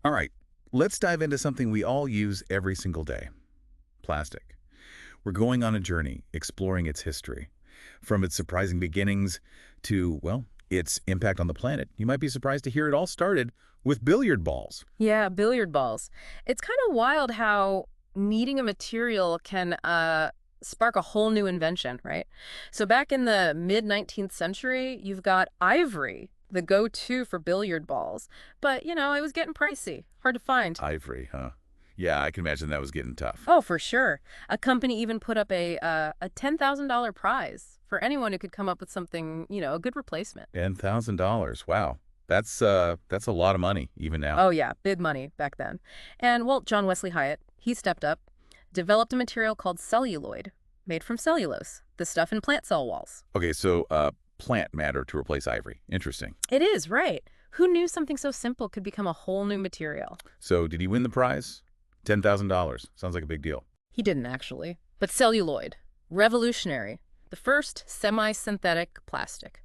All right, let's dive into something we all use every single day, plastic. We're going on a journey exploring its history, from its surprising beginnings to, well, its impact on the planet. You might be surprised to hear it all started with billiard balls. Yeah, billiard balls. It's kind of wild how needing a material can spark a whole new invention, right? So back in the mid 19th century, you've got ivory, the go-to for billiard balls. But, it was getting pricey, hard to find. Ivory, huh? Yeah, I can imagine that was getting tough. Oh, for sure. A company even put up a $10,000 prize for anyone who could come up with something, a good replacement. $10,000. Wow. That's a lot of money even now. Oh, yeah, big money back then. And, well, John Wesley Hyatt, he stepped up, developed a material called celluloid, made from cellulose, the stuff in plant cell walls. Okay, so plant matter to replace ivory. Interesting. It is, right. Who knew something so simple could become a whole new material? So did he win the prize? $10,000. Sounds like a big deal. He didn't, actually. But celluloid, revolutionary, the first semi-synthetic plastic.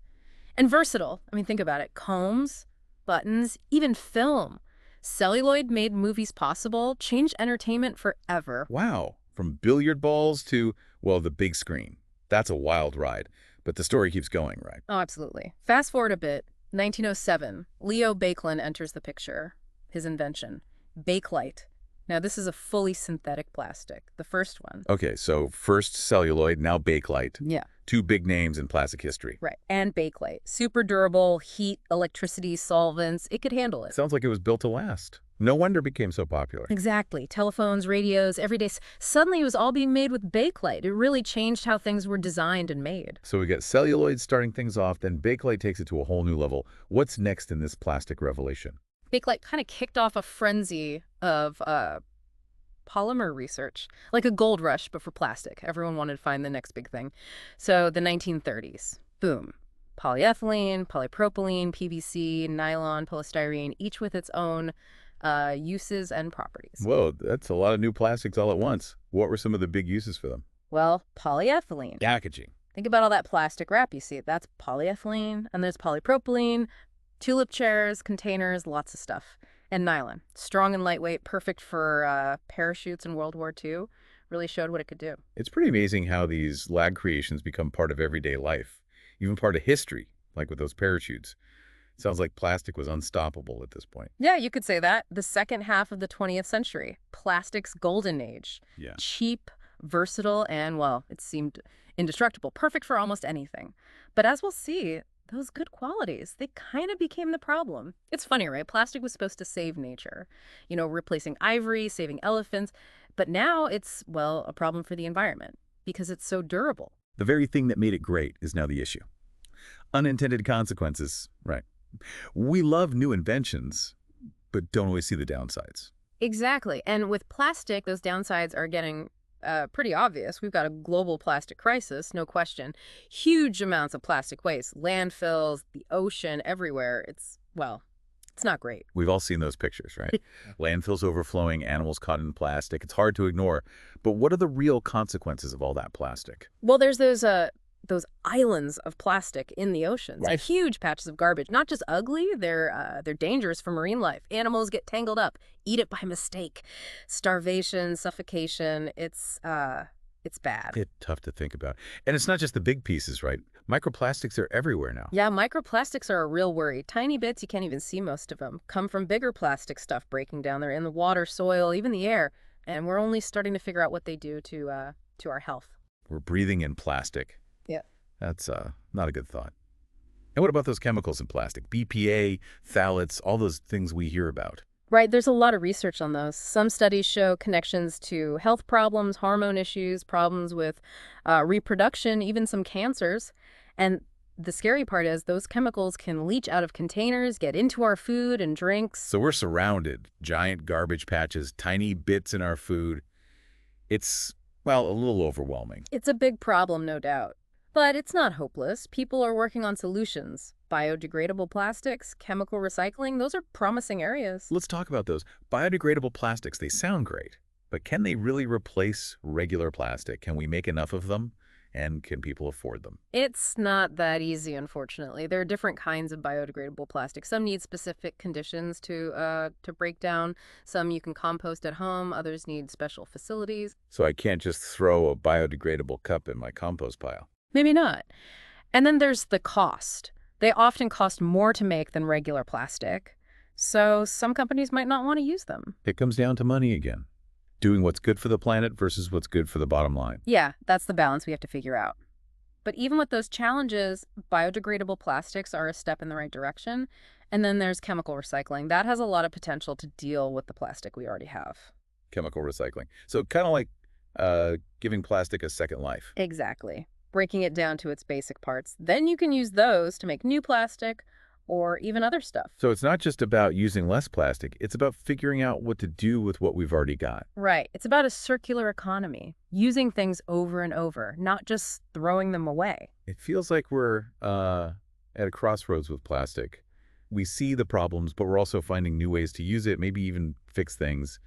And versatile. I mean, think about it. Combs, buttons, even film. Celluloid made movies possible, changed entertainment forever. Wow. From billiard balls to, well, the big screen. That's a wild ride. But the story keeps going, right? Oh, absolutely. Fast forward a bit, 1907, Leo Baekeland enters the picture. His invention, Bakelite. Now, this is a fully synthetic plastic, the first one. Okay, so first celluloid, now Bakelite. Yeah. Two big names in plastic history. Right. And Bakelite. Super durable, heat, electricity, solvents. It could handle it. Sounds like it was built to last. No wonder it became so popular. Exactly. Telephones, radios, everyday. Suddenly it was all being made with Bakelite. It really changed how things were designed and made. So we got celluloid starting things off, then Bakelite takes it to a whole new level. What's next in this plastic revelation? Bakelite kind of kicked off a frenzy of polymer research, like a gold rush, but for plastic. Everyone wanted to find the next big thing. So the 1930s, boom. Polyethylene, polypropylene, PVC, nylon, polystyrene, each with its own uses and properties. Whoa, that's a lot of new plastics all at once. What were some of the big uses for them? Well, polyethylene. Packaging. Think about all that plastic wrap you see. That's polyethylene, and there's polypropylene, tulip chairs, containers, lots of stuff. And nylon, strong and lightweight, perfect for parachutes in World War II, really showed what it could do. It's pretty amazing how these lab creations become part of everyday life, even part of history, like with those parachutes. Sounds like plastic was unstoppable at this point. Yeah, you could say that. The second half of the 20th century, plastic's golden age. Yeah. Cheap, versatile, and, well, it seemed indestructible, perfect for almost anything. But as we'll see, those good qualities, they kind of became the problem. It's funny, right? Plastic was supposed to save nature, replacing ivory, saving elephants. But now it's, well, a problem for the environment because it's so durable. The very thing that made it great is now the issue. Unintended consequences, right. We love new inventions, but don't always see the downsides. Exactly. And with plastic, those downsides are getting pretty obvious. We've got a global plastic crisis, no question. Huge amounts of plastic waste, landfills, the ocean, everywhere. It's not great. We've all seen those pictures, right? Landfills overflowing, animals caught in plastic. It's hard to ignore. But what are the real consequences of all that plastic? Well, there's those islands of plastic in the oceans, Right. huge patches of garbage. Not just ugly, they're dangerous for marine life. Animals get tangled up, eat it by mistake. Starvation, suffocation, it's bad. It's tough to think about. And it's not just the big pieces, right? Microplastics are everywhere now. Yeah, microplastics are a real worry. Tiny bits, you can't even see most of them, come from bigger plastic stuff breaking down. They're in the water, soil, even the air. And we're only starting to figure out what they do to our health. We're breathing in plastic. Yeah. That's not a good thought. And what about those chemicals in plastic? BPA, phthalates, all those things we hear about. Right, there's a lot of research on those. Some studies show connections to health problems, hormone issues, problems with reproduction, even some cancers. And the scary part is those chemicals can leach out of containers, get into our food and drinks. So we're surrounded, giant garbage patches, tiny bits in our food. It's, well, a little overwhelming. It's a big problem, no doubt. But it's not hopeless. People are working on solutions. Biodegradable plastics, chemical recycling, those are promising areas. Let's talk about those. Biodegradable plastics, they sound great, but can they really replace regular plastic? Can we make enough of them? And can people afford them? It's not that easy, unfortunately. There are different kinds of biodegradable plastic. Some need specific conditions to break down. Some you can compost at home. Others need special facilities. So I can't just throw a biodegradable cup in my compost pile. Maybe not. And then there's the cost. They often cost more to make than regular plastic. So some companies might not want to use them. It comes down to money again. Doing what's good for the planet versus what's good for the bottom line. Yeah, that's the balance we have to figure out. But even with those challenges, biodegradable plastics are a step in the right direction. And then there's chemical recycling. That has a lot of potential to deal with the plastic we already have. Chemical recycling. So kind of like giving plastic a second life. Exactly. Breaking it down to its basic parts. Then you can use those to make new plastic or even other stuff. So it's not just about using less plastic. It's about figuring out what to do with what we've already got. Right. It's about a circular economy, using things over and over, not just throwing them away. It feels like we're at a crossroads with plastic. We see the problems, but we're also finding new ways to use it, maybe even fix things.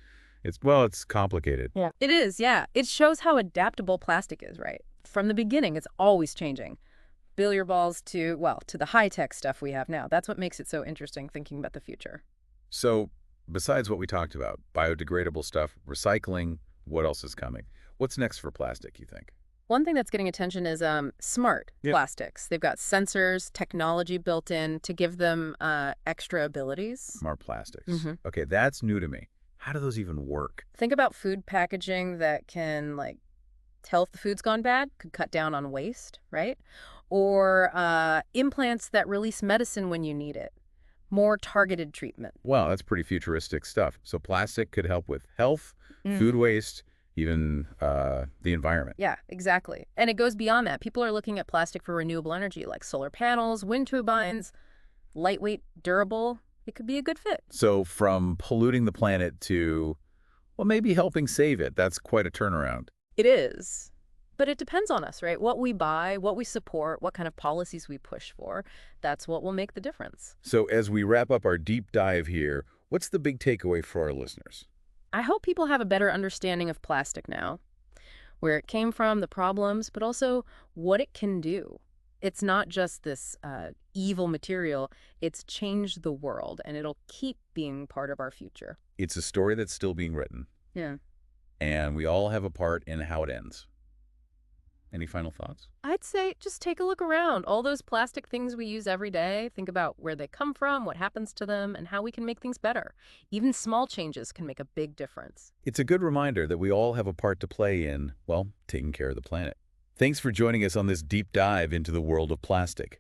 It's complicated. Yeah. It is, yeah. It shows how adaptable plastic is, right? From the beginning, it's always changing. Billiard balls to, well, to the high-tech stuff we have now. That's what makes it so interesting thinking about the future. So besides what we talked about, biodegradable stuff, recycling, what else is coming? What's next for plastic, you think? One thing that's getting attention is smart Yeah. plastics. They've got sensors, technology built in to give them extra abilities. Smart plastics. Mhm. Okay, that's new to me. How do those even work? Think about food packaging that can, like, tell if the food's gone bad, could cut down on waste, right? Or implants that release medicine when you need it. More targeted treatment. Wow, that's pretty futuristic stuff. So plastic could help with health, food waste, even the environment. Yeah, exactly. And it goes beyond that. People are looking at plastic for renewable energy, like solar panels, wind turbines, lightweight, durable. It could be a good fit. So from polluting the planet to, well, maybe helping save it. That's quite a turnaround. It is. But it depends on us, right? What we buy, what we support, what kind of policies we push for, that's what will make the difference. So as we wrap up our deep dive here, what's the big takeaway for our listeners? I hope people have a better understanding of plastic now, where it came from, the problems, but also what it can do. It's not just this evil material. It's changed the world, and it'll keep being part of our future. It's a story that's still being written, Yeah. and we all have a part in how it ends. Any final thoughts? I'd say just take a look around. All those plastic things we use every day, think about where they come from, what happens to them, and how we can make things better. Even small changes can make a big difference. It's a good reminder that we all have a part to play in, well, taking care of the planet. Thanks for joining us on this deep dive into the world of plastic.